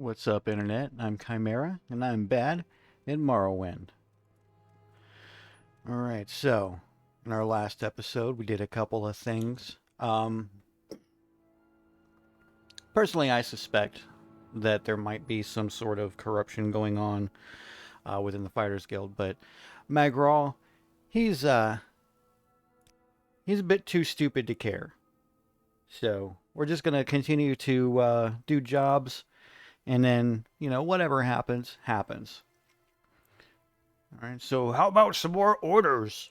What's up, Internet? I'm Chimera, and I'm bad in Morrowind. Alright, so, in our last episode, we did a couple of things. Personally, I suspect that there might be some sort of corruption going on within the Fighters Guild, but Magral, he's, uh, he's a bit too stupid to care. So, we're just gonna continue to do jobs, and then, whatever happens, happens. Alright, so how about some more orders?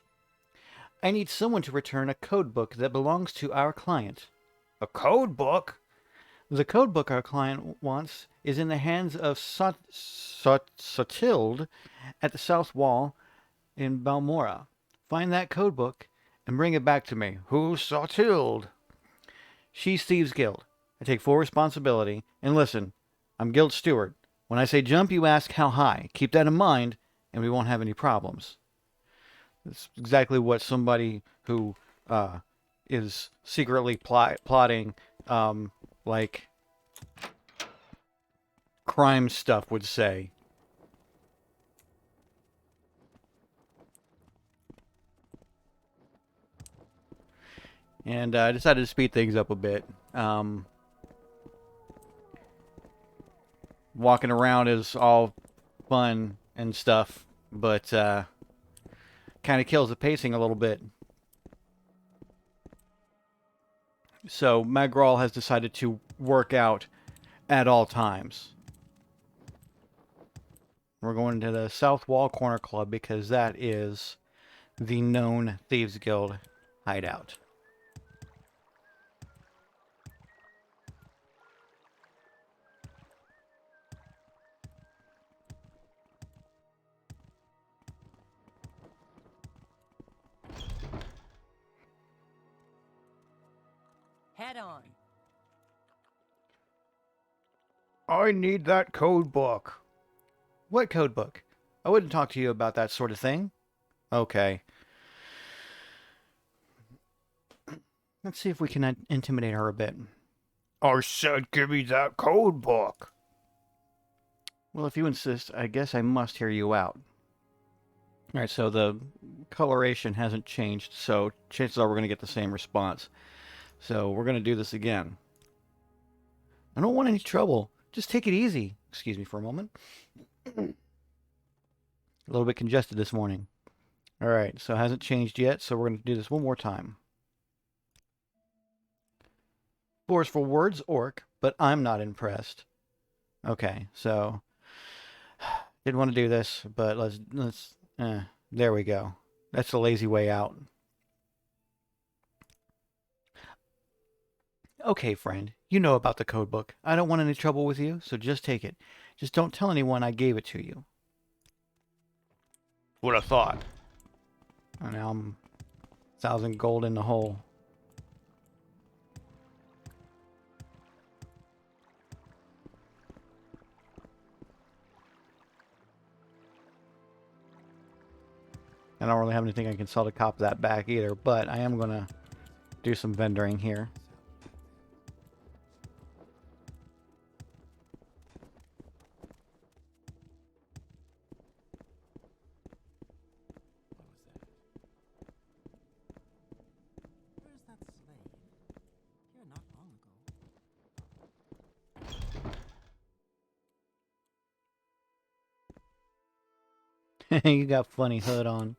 I need someone to return a codebook that belongs to our client. A codebook? The codebook our client wants is in the hands of Sotilde at the South Wall in Balmora. Find that codebook and bring it back to me. Who's Sotilde? She's Thieves Guild. I take full responsibility. And listen, I'm Guild Steward. When I say jump, you ask how high. Keep that in mind, and we won't have any problems. It's exactly what somebody who is secretly plotting, like, crime stuff would say. And I decided to speed things up a bit. Walking around is all fun and stuff, but kind of kills the pacing a little bit. So Magral has decided to work out at all times. We're going to the Southwall Corner Club because that is the known Thieves Guild hideout. Head on. I need that code book. What code book? I wouldn't talk to you about that sort of thing. Okay. Let's see if we can intimidate her a bit. I said give me that code book. Well, if you insist, I guess I must hear you out. Alright, so the coloration hasn't changed, so chances are we're going to get the same response. So we're going to do this again. I don't want any trouble. Just take it easy. Excuse me for a moment. A little bit congested this morning. Alright, so it hasn't changed yet, so we're going to do this one more time. Forceful words, orc, but I'm not impressed. Okay, so didn't want to do this, but let's there we go. That's the lazy way out. Okay, friend, you know about the code book. I don't want any trouble with you, so just take it. Just don't tell anyone I gave it to you. Would have thought. And now I'm 1,000 gold in the hole. I don't really have anything I can sell to cop that back either, but I am going to do some vendoring here. Where's that slave? Here not long ago. You got funny hood on.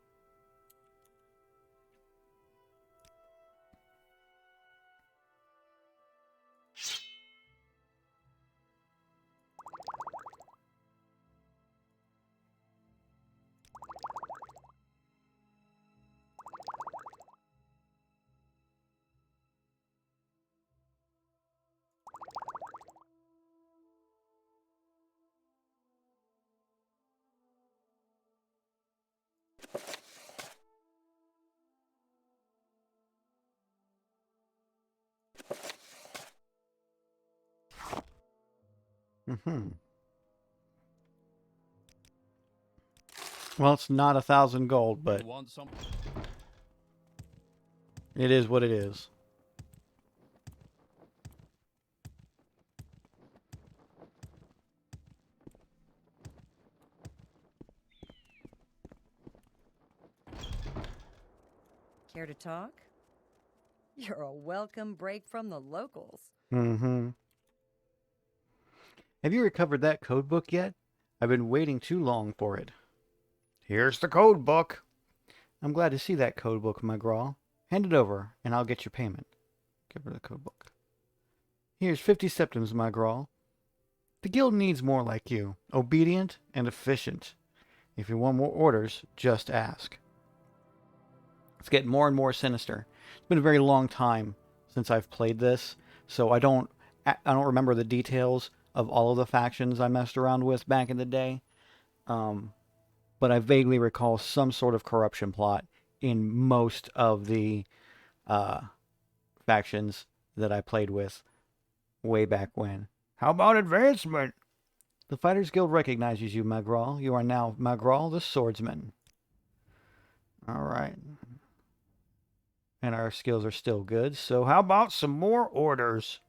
Well, it's not 1,000 gold, but it is what it is. Care to talk? You're a welcome break from the locals. Mm-hmm. Have you recovered that code book yet? I've been waiting too long for it. Here's the code book. I'm glad to see that code book, McGraw. Hand it over, and I'll get your payment. Give her the code book. Here's 50 septims, McGraw. The guild needs more like you, obedient and efficient. If you want more orders, just ask. It's getting more and more sinister. It's been a very long time since I've played this, so I don't remember the details of all of the factions I messed around with back in the day. But I vaguely recall some sort of corruption plot in most of the factions that I played with way back when. How about advancement? The Fighters Guild recognizes you, Magral. You are now Magral the Swordsman. Alright. And our skills are still good, so how about some more orders?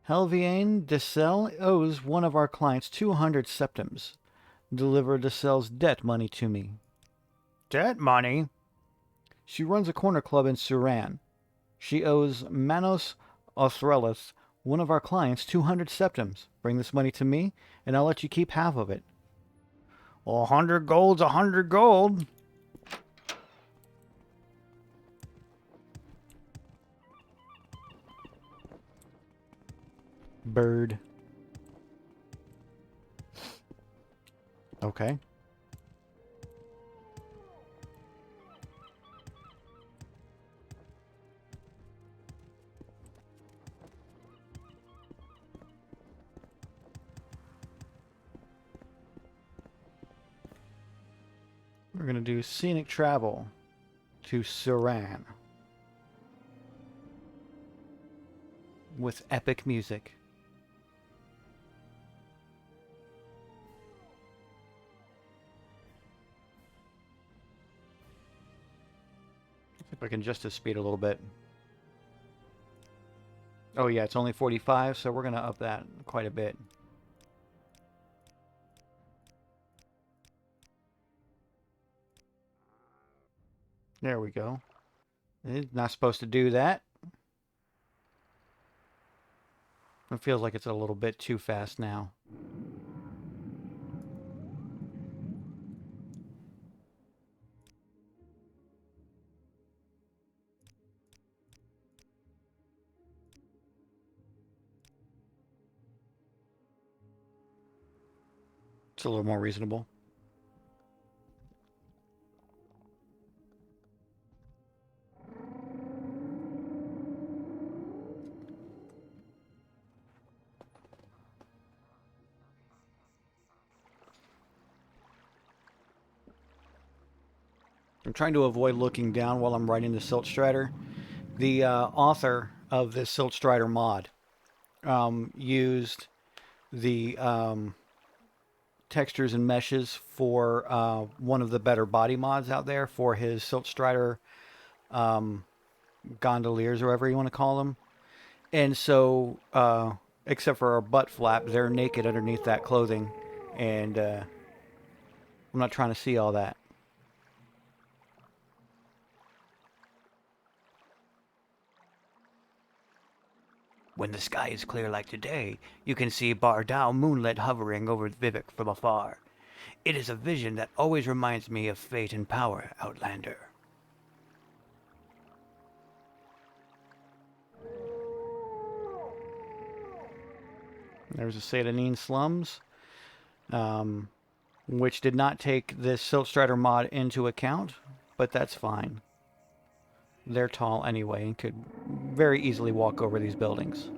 Helviane Dessel owes one of our clients 200 septims. Deliver Dessel's debt money to me. Debt money? She runs a corner club in Suran. She owes Manos Osrelis, one of our clients, 200 septims. Bring this money to me, and I'll let you keep half of it. 100 gold's 100 gold. Bird. Okay. We're going to do Scenic Travel to Suran with epic music. See if I can adjust the speed a little bit. Oh yeah, it's only 45, so we're going to up that quite a bit. There we go. It's not supposed to do that. It feels like it's a little bit too fast now. It's a little more reasonable. I'm trying to avoid looking down while I'm writing the Silt Strider. The author of this Silt Strider mod used the textures and meshes for one of the better body mods out there for his Silt Strider gondoliers, or whatever you want to call them. And so, except for our butt flap, they're naked underneath that clothing. And I'm not trying to see all that. When the sky is clear like today, you can see Bardal moonlit hovering over Vivek from afar. It is a vision that always reminds me of fate and power, Outlander. There's the Satanine slums, which did not take this Silt Strider mod into account, but that's fine. They're tall anyway and could very easily walk over these buildings.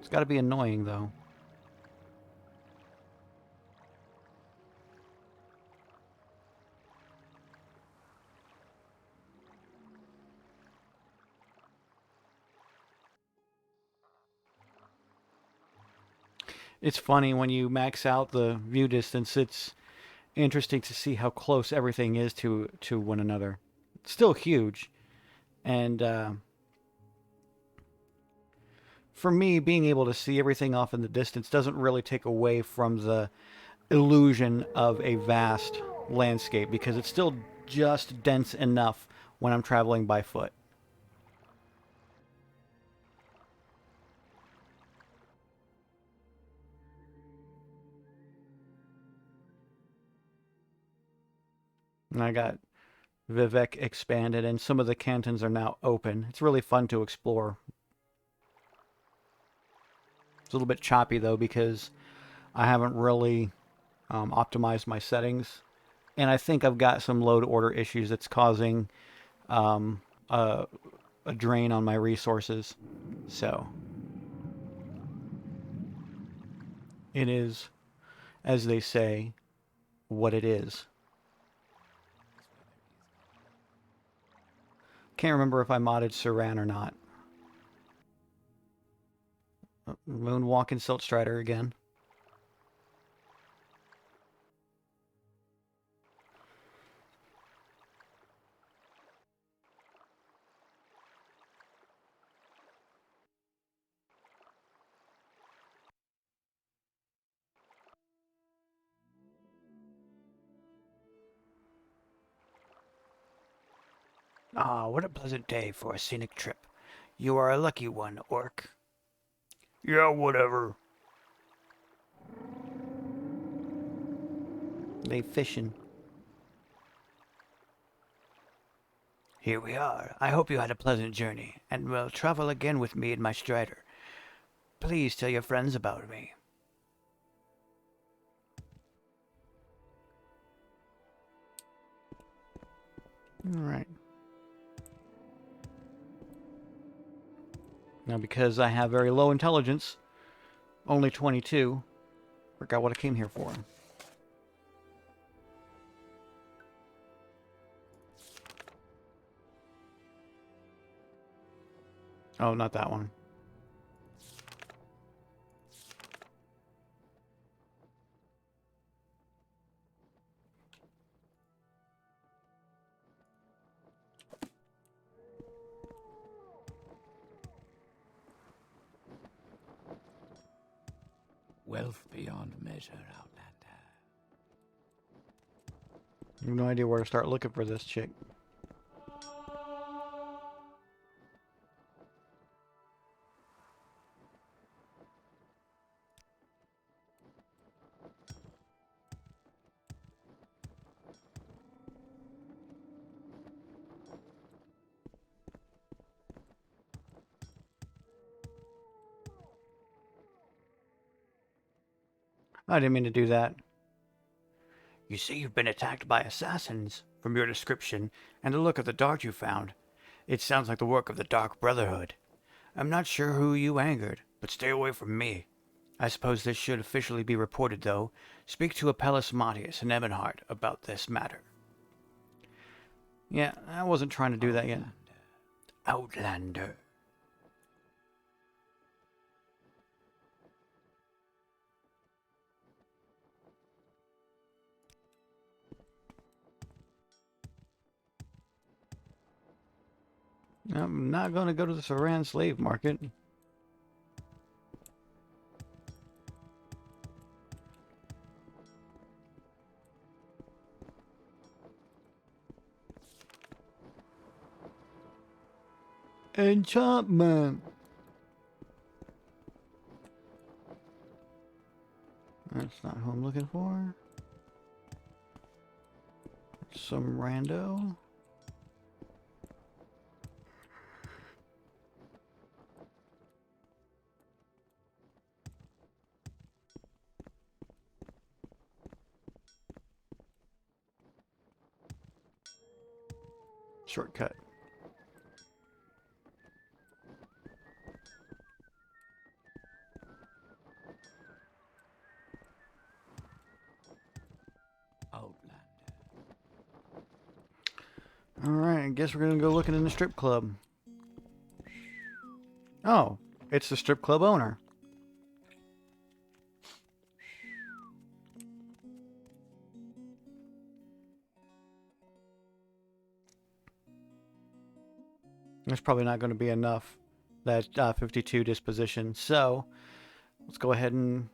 It's got to be annoying, though. It's funny when you max out the view distance, it's interesting to see how close everything is to one another. It's still huge. And for me, being able to see everything off in the distance doesn't really take away from the illusion of a vast landscape because it's still just dense enough when I'm traveling by foot. And I got Vivek expanded, and some of the cantons are now open. It's really fun to explore. It's a little bit choppy though because I haven't really optimized my settings, and I think I've got some load order issues that's causing um, a, a drain on my resources. So it is, as they say, what it is. Can't remember if I modded Saran or not. Moonwalking Silt Strider again. Ah, what a pleasant day for a scenic trip. You are a lucky one, Orc. Yeah, whatever. They fishing. Here we are. I hope you had a pleasant journey, and will travel again with me in my strider. Please tell your friends about me. Alright. Now, because I have very low intelligence, only 22, forgot what I came here for. Oh, not that one. Wealth beyond measure, Outlander. I have no idea where to start looking for this chick. I didn't mean to do that. You say you've been attacked by assassins, from your description and the look of the dart you found. It sounds like the work of the Dark Brotherhood. I'm not sure who you angered, but stay away from me. I suppose this should officially be reported, though. Speak to Apelles Matius and Ebenhard about this matter. Yeah, I wasn't trying to do that yet. Outlander. I'm not going to go to the Saran slave market. Enchantment. That's not who I'm looking for. Some rando. Shortcut. Outlander. Alright, I guess we're gonna go looking in the strip club. Oh, it's the strip club owner. There's probably not going to be enough that 52 disposition. So let's go ahead and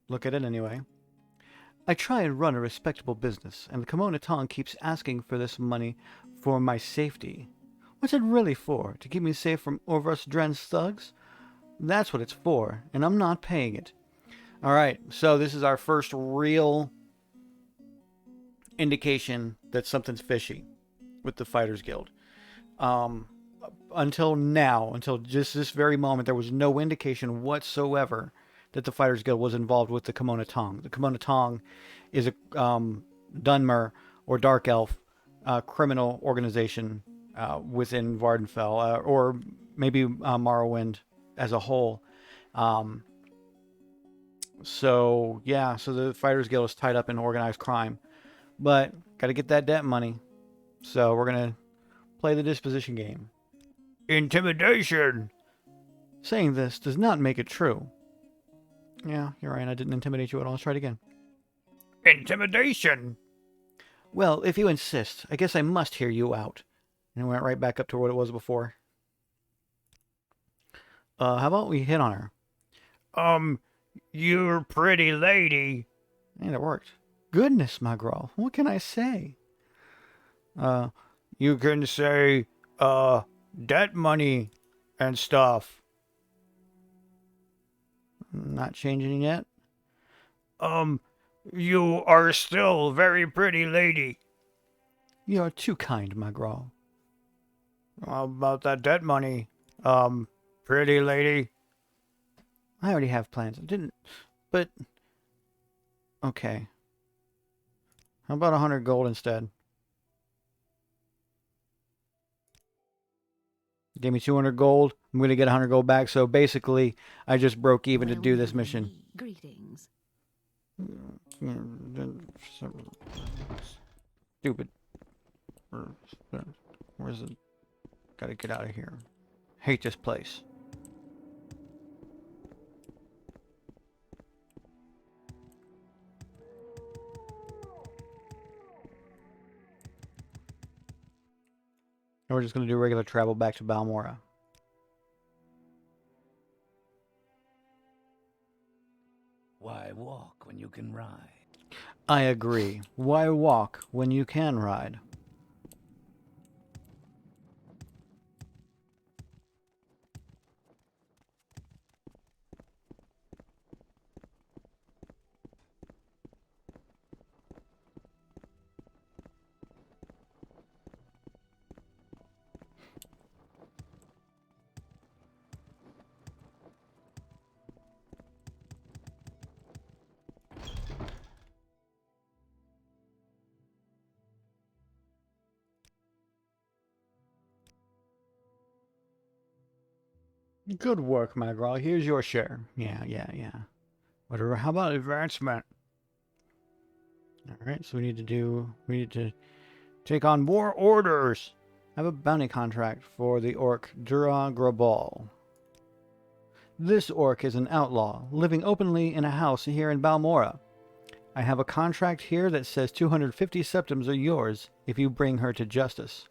look at it anyway. I try and run a respectable business, and the Kimona Tong keeps asking for this money for my safety. What's it really for? To keep me safe from Orvus Dren's thugs? That's what it's for, and I'm not paying it. Alright, so this is our first real indication that something's fishy with the Fighters Guild. Until now, until just this very moment, there was no indication whatsoever that the Fighters Guild was involved with the Kimona Tong. The Kimona Tong is a Dunmer or Dark Elf criminal organization within Vardenfell, or maybe Morrowind as a whole. So yeah, so the Fighters Guild is tied up in organized crime, but got to get that debt money. So we're gonna play the disposition game. Intimidation. Saying this does not make it true. Yeah, you're right. I didn't intimidate you at all. Let's try it again. Intimidation. Well, if you insist, I guess I must hear you out. And it went right back up to what it was before. How about we hit on her? You're a pretty lady. Hey, that worked. Goodness, my girl. What can I say? You can say, debt money and stuff. Not changing yet? You are still very pretty lady. You're too kind, my girl. How about that debt money, pretty lady? I already have plans. I didn't, but... Okay. How about 100 gold instead? Gave me 200 gold. I'm going to get 100 gold back. So basically, I just broke even to do this mission. Greetings. Stupid. Where's it? Gotta get out of here. Hate this place. And we're just gonna do regular travel back to Balmora. Why walk when you can ride? I agree. Why walk when you can ride? Good work, my girl. Here's your share. Yeah. Whatever. How about advancement? Alright, so we need to take on more orders. I have a bounty contract for the orc Dura Grabal. This orc is an outlaw, living openly in a house here in Balmora. I have a contract here that says 250 septims are yours if you bring her to justice.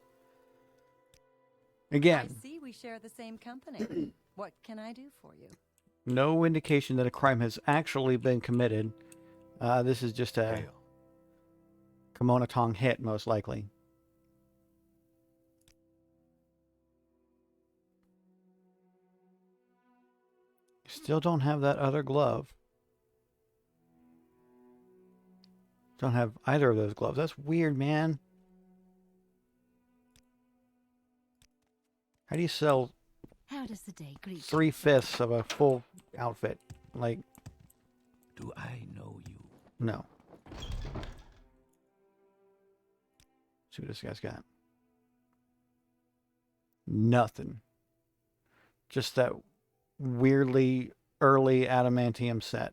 Again. I see we share the same company. What can I do for you? No indication that a crime has actually been committed. This is just a Kimona Tong hit, most likely. Still don't have that other glove. Don't have either of those gloves. That's weird, man. How do you sell How does the day greet you? 3/5 of a full outfit? Like, Do I know you? no. See what this guy's got. Nothing. Just that weirdly early adamantium set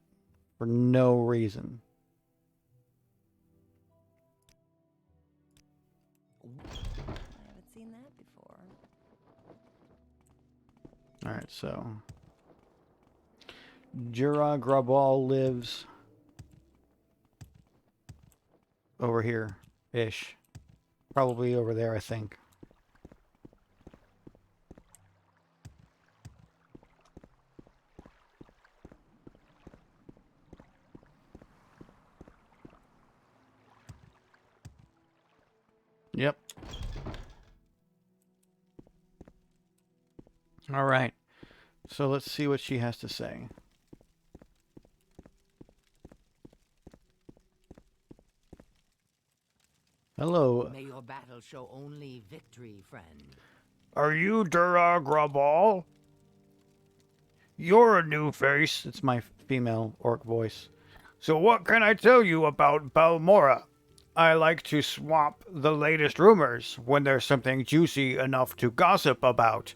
for no reason. I haven't seen that before. Alright, so Jura Grabal lives over here-ish. Probably over there, I think. Yep. All right. So let's see what she has to say. Hello. May your battle show only victory, friend. Are you Dura Grabal? You're a new face. It's my female orc voice. So what can I tell you about Balmora? I like to swap the latest rumors when there's something juicy enough to gossip about.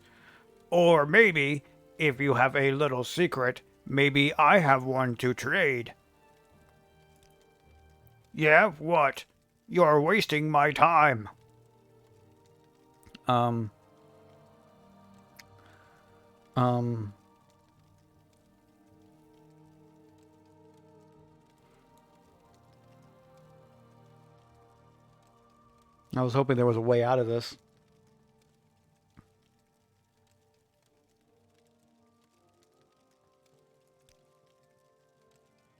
Or maybe, if you have a little secret, maybe I have one to trade. Yeah, what? You're wasting my time. Um, um, I was hoping there was a way out of this.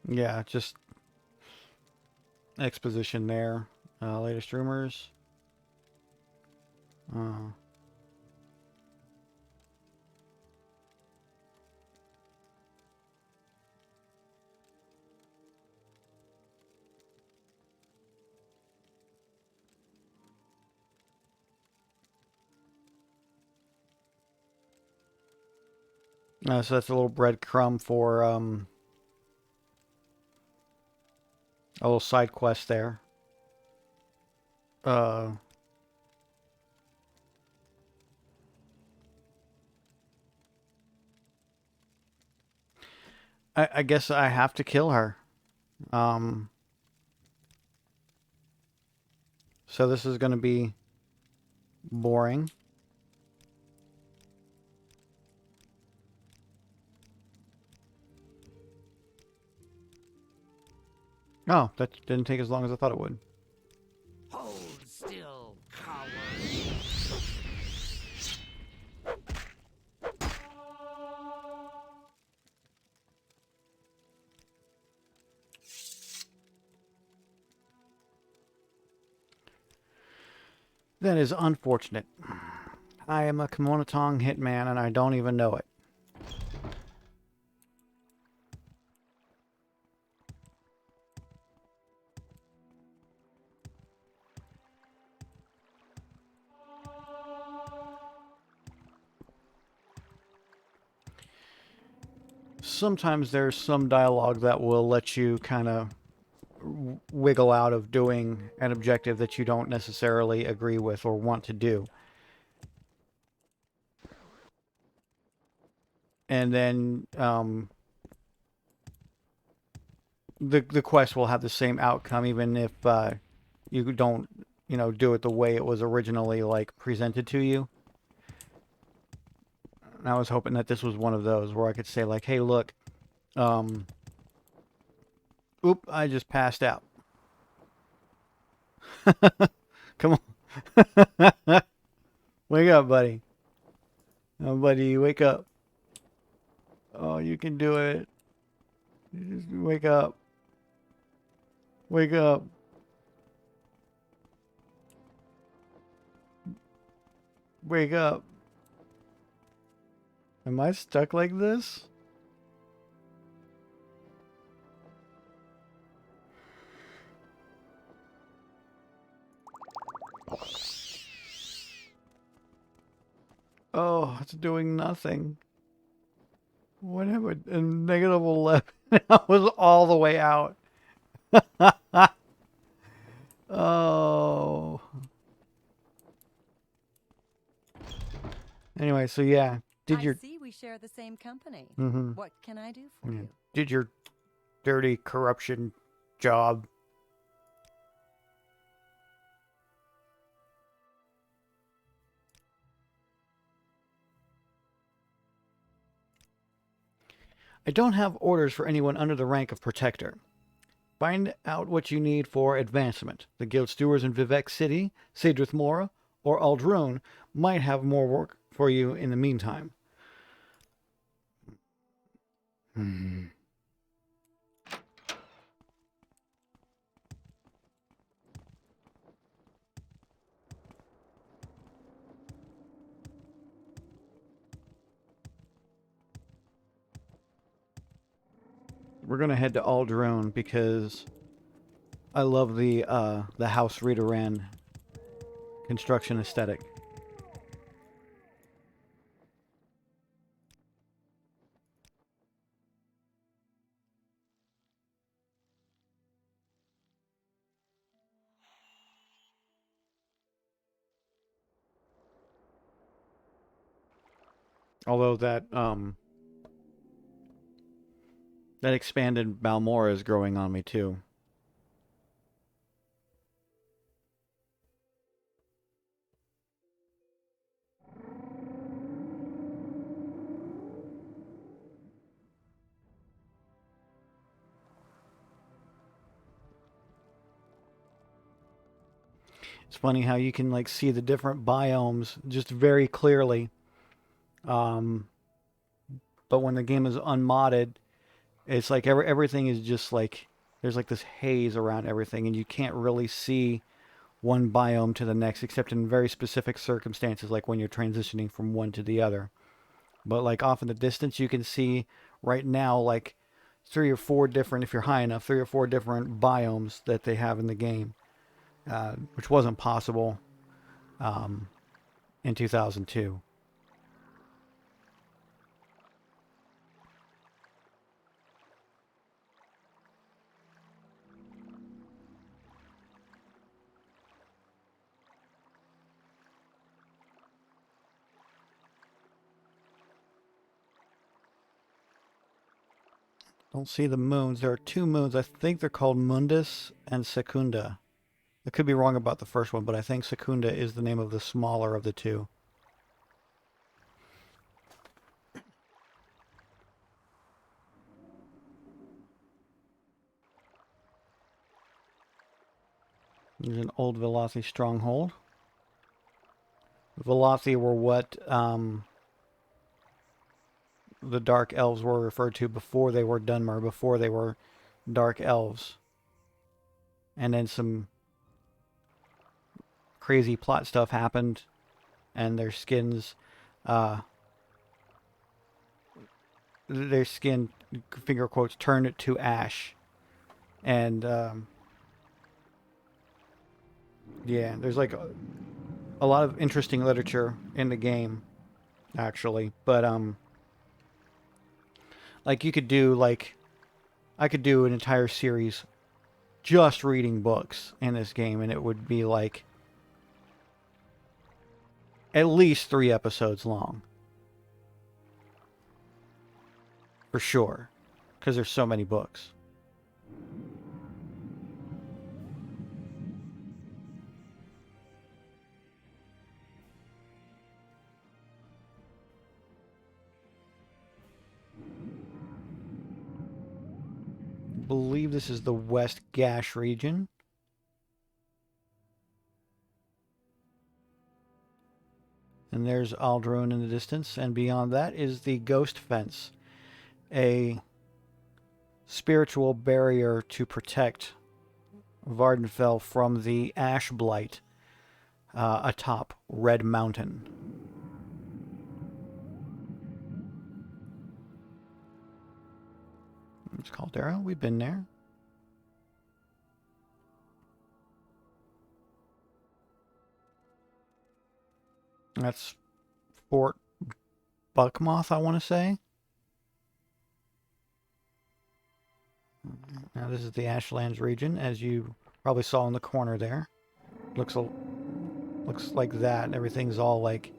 Yeah, just exposition there. Latest rumors. Uh, so that's a little breadcrumb for a little side quest there. Uh, I guess I have to kill her. Um, so this is going to be boring. Oh, that didn't take as long as I thought it would. Hold still, coward. That is unfortunate. I am a Kemonotong hitman and I don't even know it. Sometimes there's some dialogue that will let you kind of wiggle out of doing an objective that you don't necessarily agree with or want to do. And then the quest will have the same outcome even if you don't, do it the way it was originally like presented to you. And I was hoping that this was one of those where I could say like, hey, look, oop, I just passed out. Come on. Wake up, buddy. Oh, buddy, wake up. Oh, you can do it. You just wake up. Wake up. Wake up. Am I stuck like this? Oh, it's doing nothing. What happened? A negative 11. I was all the way out. Oh. Anyway, so yeah. I see we share the same company. Mm-hmm. What can I do for you? Did your dirty corruption job. I don't have orders for anyone under the rank of Protector. Find out what you need for advancement. The guild stewards in Vivek City, Cedrith Mora, or Aldrune might have more work for you in the meantime. Hmm. we're gonna head to Alderaan because I love the House Redoran construction aesthetic. Although that expanded Balmora is growing on me too. It's funny how you can like see the different biomes just very clearly. Um, but when the game is unmodded, it's like everything is just like there's like this haze around everything, and you can't really see one biome to the next except in very specific circumstances, like when you're transitioning from one to the other. But like off in the distance, you can see right now like three or four different, if you're high enough, three or four different biomes that they have in the game, which wasn't possible in 2002. Don't see the moons. There are two moons. I think they're called Mundus and Secunda. I could be wrong about the first one, but I think Secunda is the name of the smaller of the two. There's an old Velothi stronghold. Velothi were what the Dark Elves were referred to before they were Dunmer, before they were Dark Elves. And then some crazy plot stuff happened, and their skin, finger quotes, turned to ash. And yeah, there's like a lot of interesting literature in the game, actually. But like you could do like I could do an entire series just reading books in this game, and it would be like at least 3 episodes long. For sure. Because there's so many books. I believe this is the West Gash region. And there's Alderaan in the distance, and beyond that is the Ghost Fence, a spiritual barrier to protect Vardenfell from the ash blight atop Red Mountain. It's Caldera. We've been there. That's Fort Buckmoth, I want to say. Now this is the Ashlands region, as you probably saw in the corner there. Looks like that. Everything's all like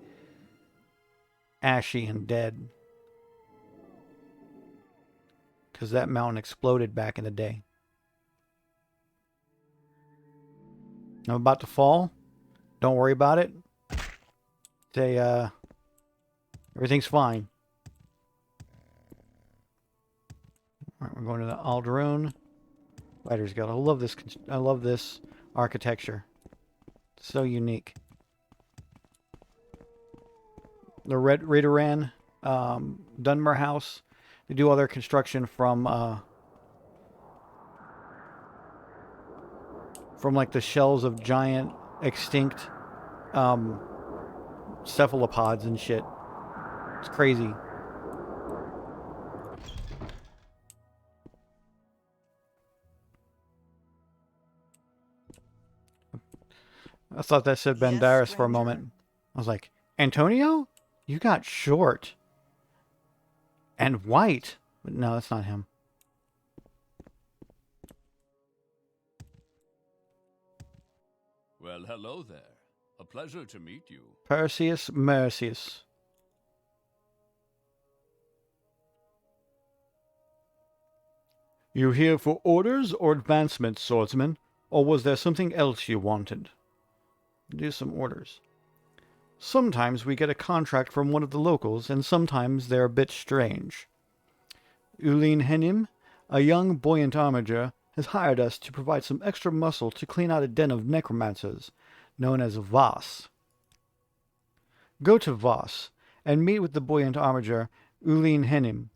ashy and dead. Because that mountain exploded back in the day. I'm about to fall. Don't worry about it. Say, everything's fine. Alright, we're going to the Alderaan Writers Guild. I love this architecture. It's so unique. The Redoran Dunmer House. They do all their construction from like the shells of giant extinct cephalopods and shit. It's crazy. I thought that said Yes, Banderas for a stranger? moment. I was like, Antonio? You got short. And white. But no, that's not him. Well, hello there. A pleasure to meet you. Perseus Mercius. You here for orders or advancement, swordsman? Or was there something else you wanted? Do some orders. Sometimes we get a contract from one of the locals, and sometimes they're a bit strange. Ulin Henim, a young buoyant armiger, has hired us to provide some extra muscle to clean out a den of necromancers, known as Voss. Go to Voss, and meet with the buoyant armiger, Ulin Henim.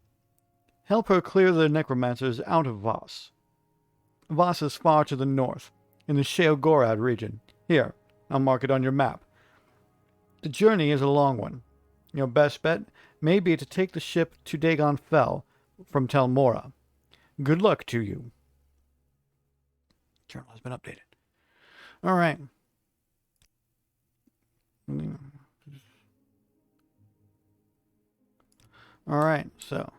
Help her clear the necromancers out of Voss. Voss is far to the north, in the Sheogorad region. Here, I'll mark it on your map. The journey is a long one. Your best bet may be to take the ship to Dagon Fell from Telmora. Good luck to you. Journal has been updated. All right. All right, so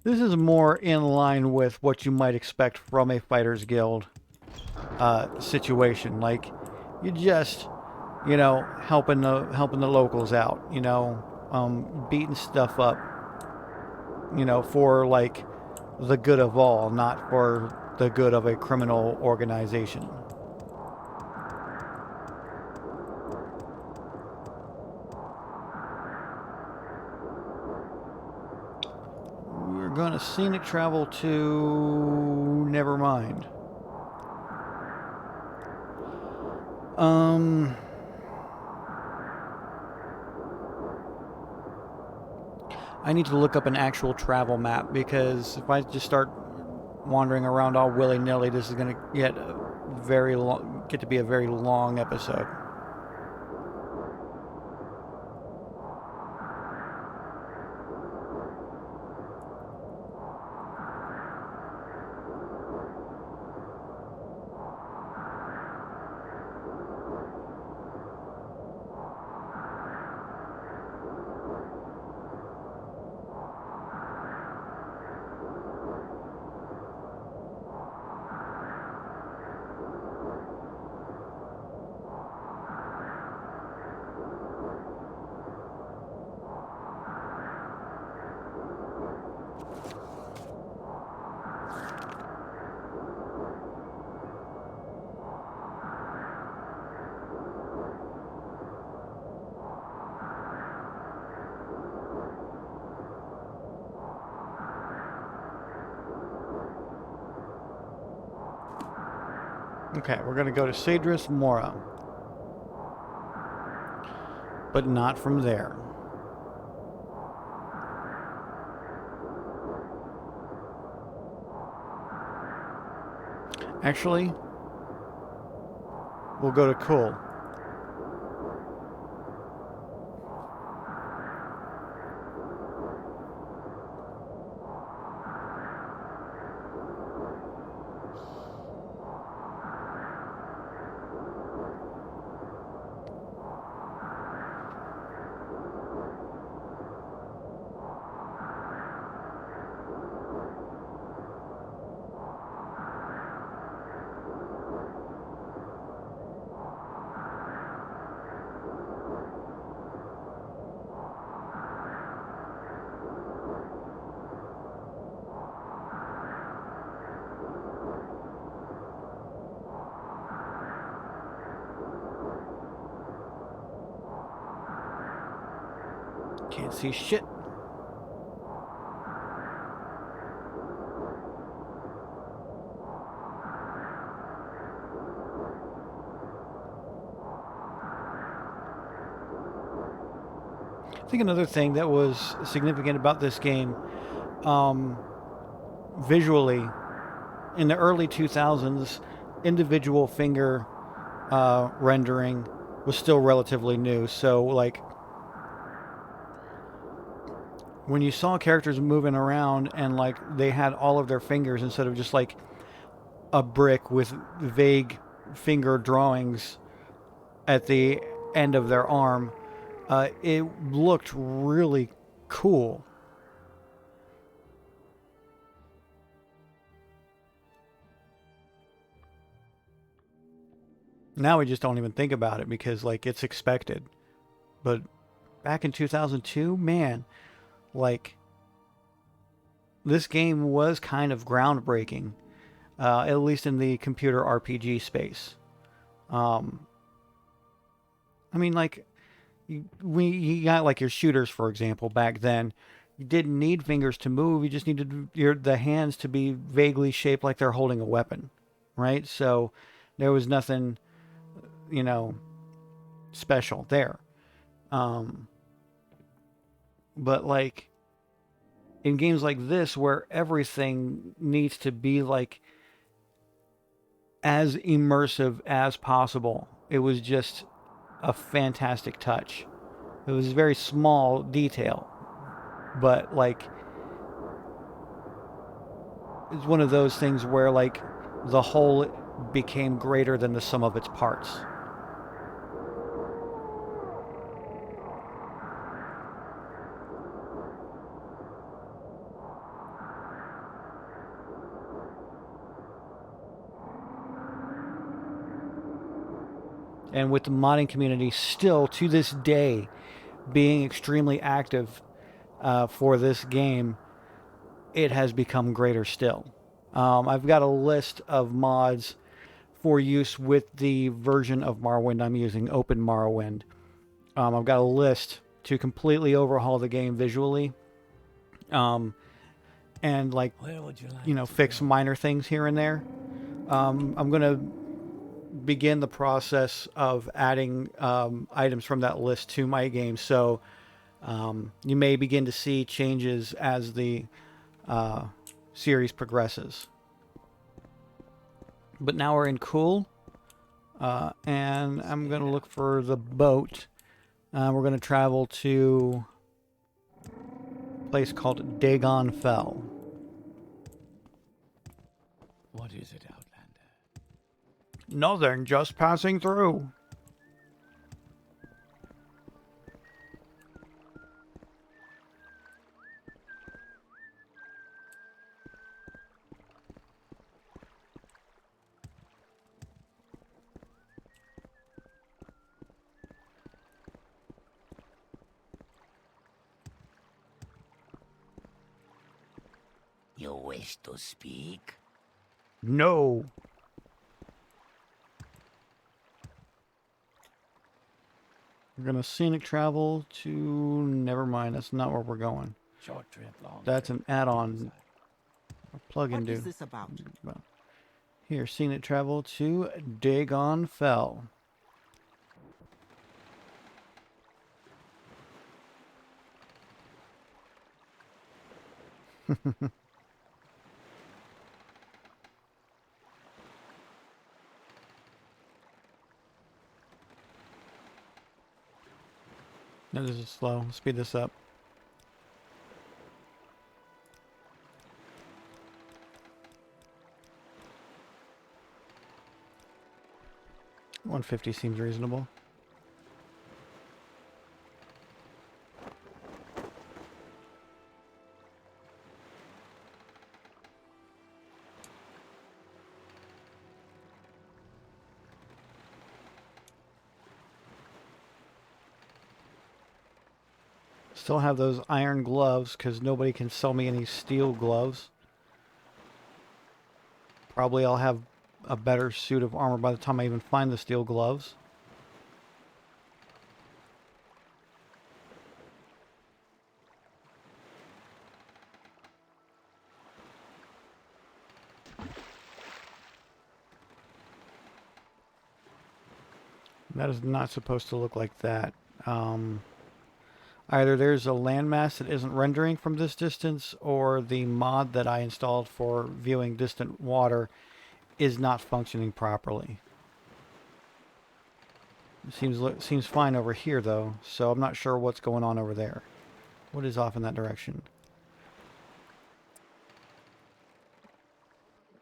this is more in line with what you might expect from a Fighters Guild situation. Like, you just, helping the locals out. Beating stuff up. For like the good of all, not for the good of a criminal organization. We're going to Scenic Travel to... Never mind. I need to look up an actual travel map, because if I just start wandering around all willy-nilly, this is going to get to be a very long episode. Okay, we're going to go to Cedrus Mora. But not from there. Actually, we'll go to Kul. Can't see shit. I think another thing that was significant about this game, visually, in the early 2000s, individual finger rendering was still relatively new. So, like, when you saw characters moving around and, like, they had all of their fingers instead of just, like, a brick with vague finger drawings, at the end of their arm. It looked really cool. Now we just don't even think about it because like it's expected. But back in 2002, man, like this game was kind of groundbreaking, at least in the computer RPG space. Um, I mean, like you got like your shooters, for example, back then. You didn't need fingers to move. You just needed the hands to be vaguely shaped like they're holding a weapon, right? So there was nothing, you know, special there. Um, but like in games like this, where everything needs to be like as immersive as possible, it was just a fantastic touch. It was a very small detail, but like it's one of those things where like the whole became greater than the sum of its parts. And with the modding community still to this day being extremely active for this game, it has become greater still. I've got a list of mods for use with the version of Morrowind I'm using, Open Morrowind. I've got a list to completely overhaul the game visually, and like Where would you like to fix go? minor things here and there. I'm gonna begin the process of adding items from that list to my game, so you may begin to see changes as the series progresses. But now we're in Cool, and I'm going to look for the boat. We're going to travel to a place called Dagon Fell. What is it, Outlander? Nothing, just passing through. You wish to speak? No. We're going to scenic travel to... Never mind, that's not where we're going. Short trip, long That's trip. an add-on. Plug-in What do. is this about? Well, here, scenic travel to Dagon Fell. No, this is slow. Speed this up. $150 seems reasonable. Still have those iron gloves because nobody can sell me any steel gloves. Probably I'll have a better suit of armor by the time I even find the steel gloves. That is not supposed to look like that. Either there's a landmass that isn't rendering from this distance, or the mod that I installed for viewing distant water is not functioning properly. It seems fine over here though, so I'm not sure what's going on over there. What is off in that direction?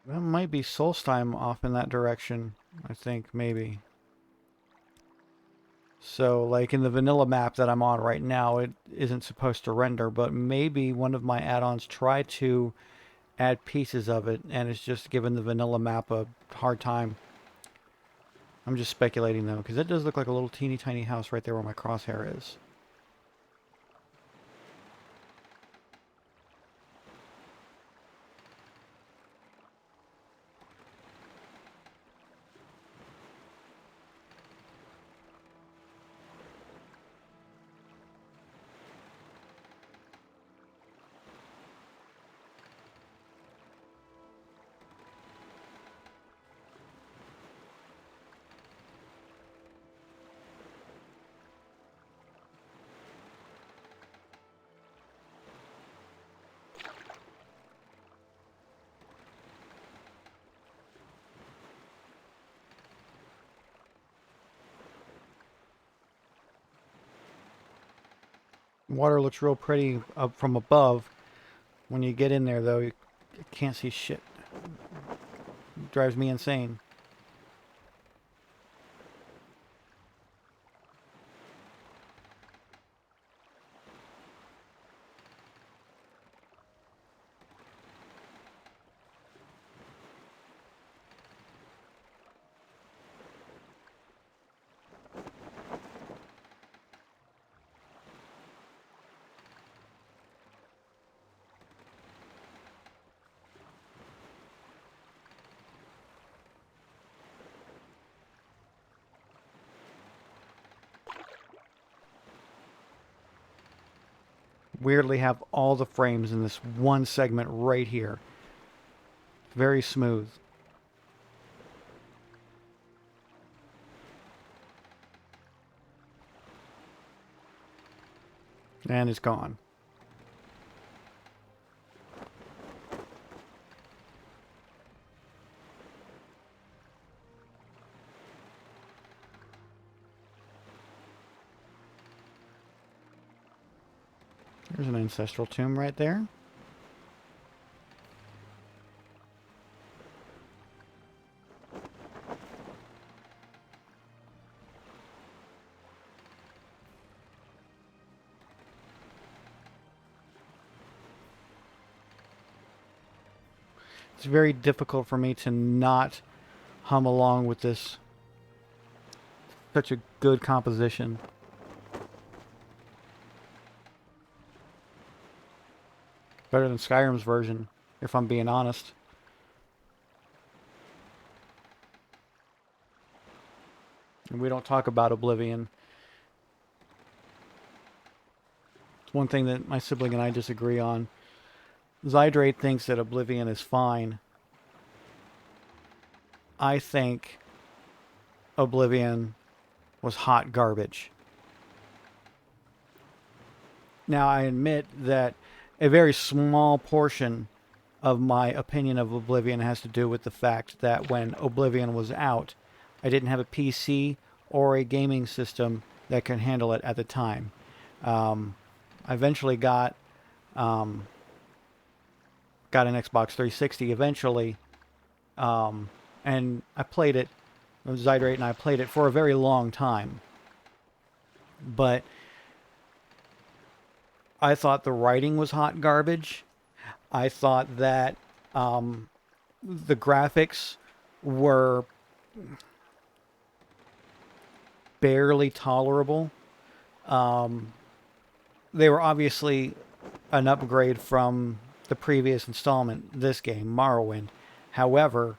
That might be Solstheim off in that direction, I think, maybe. So, like in the vanilla map that I'm on right now, it isn't supposed to render, but maybe one of my add-ons try to add pieces of it, and it's just giving the vanilla map a hard time. I'm just speculating though, because it does look like a little teeny tiny house right there where my crosshair is. Water looks real pretty up from above. When you get in there, though, you can't see shit. It drives me insane. Weirdly have all the frames in this one segment right here. Very smooth. And it's gone. There's an ancestral tomb right there. It's very difficult for me to not hum along with this. Such a good composition. Better than Skyrim's version, if I'm being honest. And we don't talk about Oblivion. It's one thing that my sibling and I disagree on. Zydrate thinks that Oblivion is fine. I think Oblivion was hot garbage. Now, I admit that a very small portion of my opinion of Oblivion has to do with the fact that when Oblivion was out, I didn't have a PC or a gaming system that could handle it at the time. I eventually got an Xbox 360 eventually, and I played it. It was Zydrate, and I played it for a very long time. But I thought the writing was hot garbage. I thought that the graphics were barely tolerable. They were obviously an upgrade from the previous installment, this game, Morrowind. However,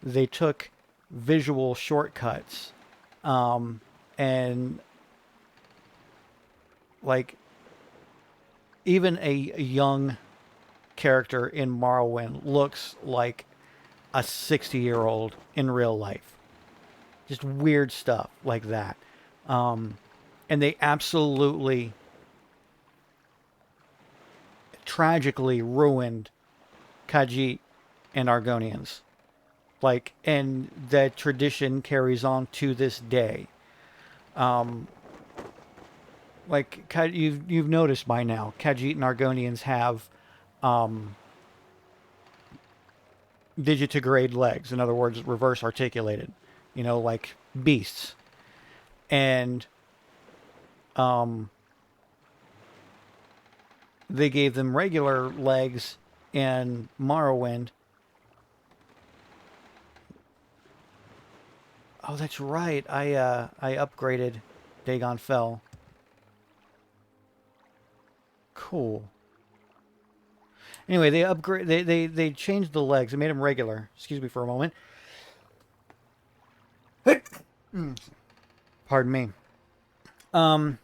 they took visual shortcuts and like even a young character in Morrowind looks like a 60-year-old in real life. Just weird stuff like that. And they absolutely tragically ruined Khajiit and Argonians. Like, and that tradition carries on to this day. Like you've noticed by now, Khajiit and Argonians have digitigrade legs. In other words, reverse articulated. You know, like beasts. And Um, they gave them regular legs in Morrowind. Oh, that's right. I upgraded Dagon Fell. Cool. Anyway, they changed the legs. They made them regular. Excuse me for a moment. Pardon me. Um,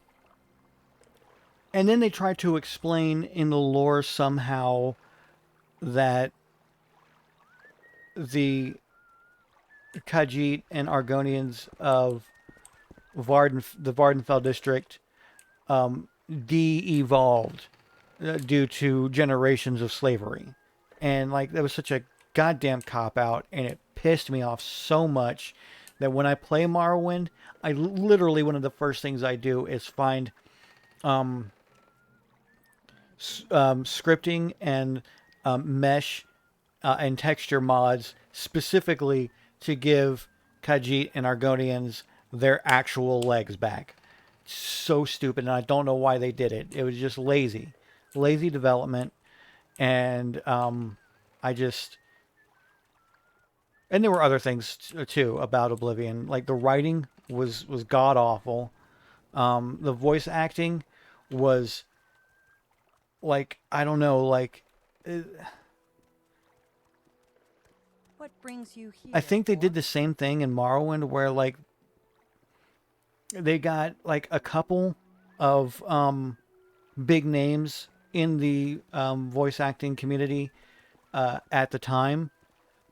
and then they tried to explain in the lore somehow that the Khajiit and Argonians of the Vardenfell district de-evolved due to generations of slavery. And like that was such a goddamn cop out, and it pissed me off so much that when I play Morrowind, I literally one of the first things I do is find scripting and mesh and texture mods specifically to give Khajiit and Argonians their actual legs back. So stupid, and I don't know why they did it. It was just lazy development, and I just and there were other things too about Oblivion. Like the writing was god awful. The voice acting was like I don't know, like What brings you here? I think they did Orc? the same thing in Morrowind, where like they got like a couple of big names in the voice acting community at the time,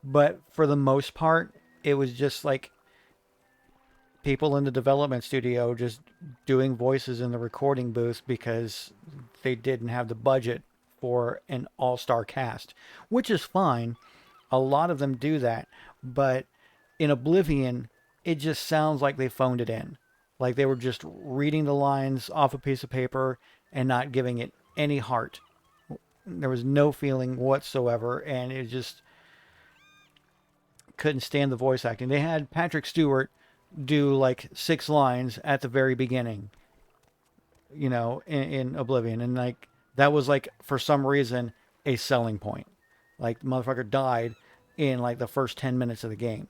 but for the most part, it was just like people in the development studio just doing voices in the recording booth because they didn't have the budget for an all-star cast, which is fine. A lot of them do that, but in Oblivion, it just sounds like they phoned it in. Like they were just reading the lines off a piece of paper and not giving it any heart. There was no feeling whatsoever, and it just couldn't stand the voice acting. They had Patrick Stewart do like 6 lines at the very beginning, in Oblivion, and like that was like for some reason a selling point. Like the motherfucker died in like the first 10 minutes of the game.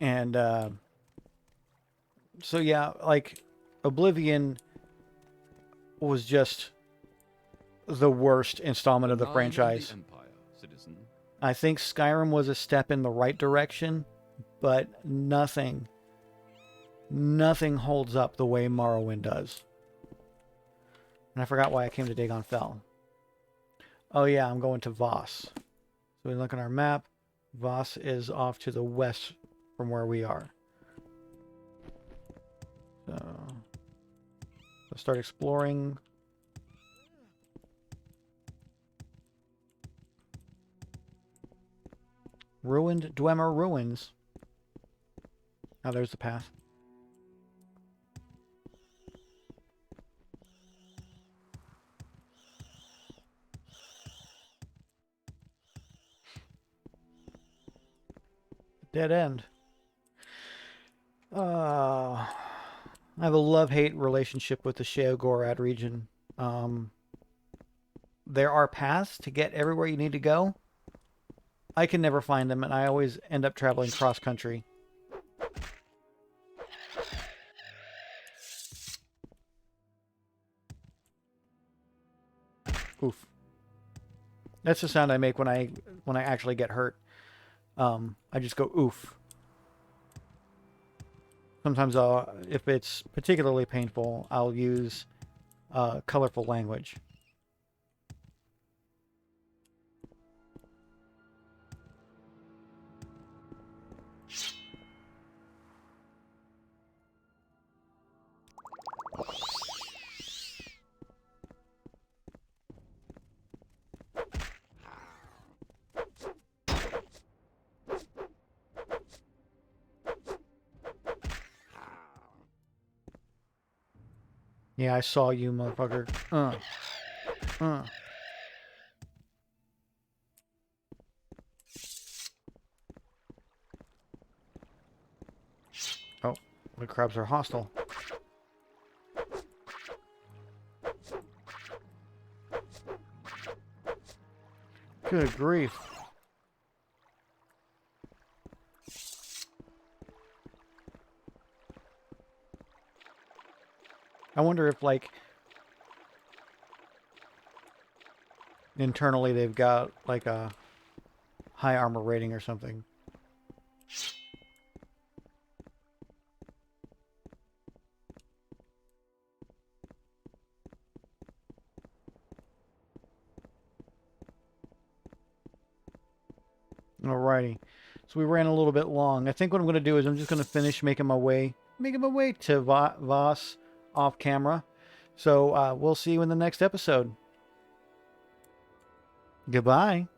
And so yeah, like Oblivion was just the worst installment of the Denial of franchise. the Empire, citizen. I think Skyrim was a step in the right direction, but nothing holds up the way Morrowind does. And I forgot why I came to Dagon Fell. Oh yeah, I'm going to Voss. So we look at our map. Voss is off to the west from where we are. So let's start exploring. Ruined Dwemer Ruins. Oh, there's the path. Dead end. I have a love-hate relationship with the Sheogorad region. There are paths to get everywhere you need to go. I can never find them, and I always end up traveling cross-country. Oof. That's the sound I make when I actually get hurt. I just go oof. Sometimes if it's particularly painful, I'll use colorful language. Yeah, I saw you, motherfucker. Uh. Oh. The crabs are hostile. Good grief. I wonder if, like, internally they've got, like, a high armor rating or something. Alrighty. So we ran a little bit long. I think what I'm going to do is I'm just going to finish making my way to Voss off camera. So we'll see you in the next episode. Goodbye.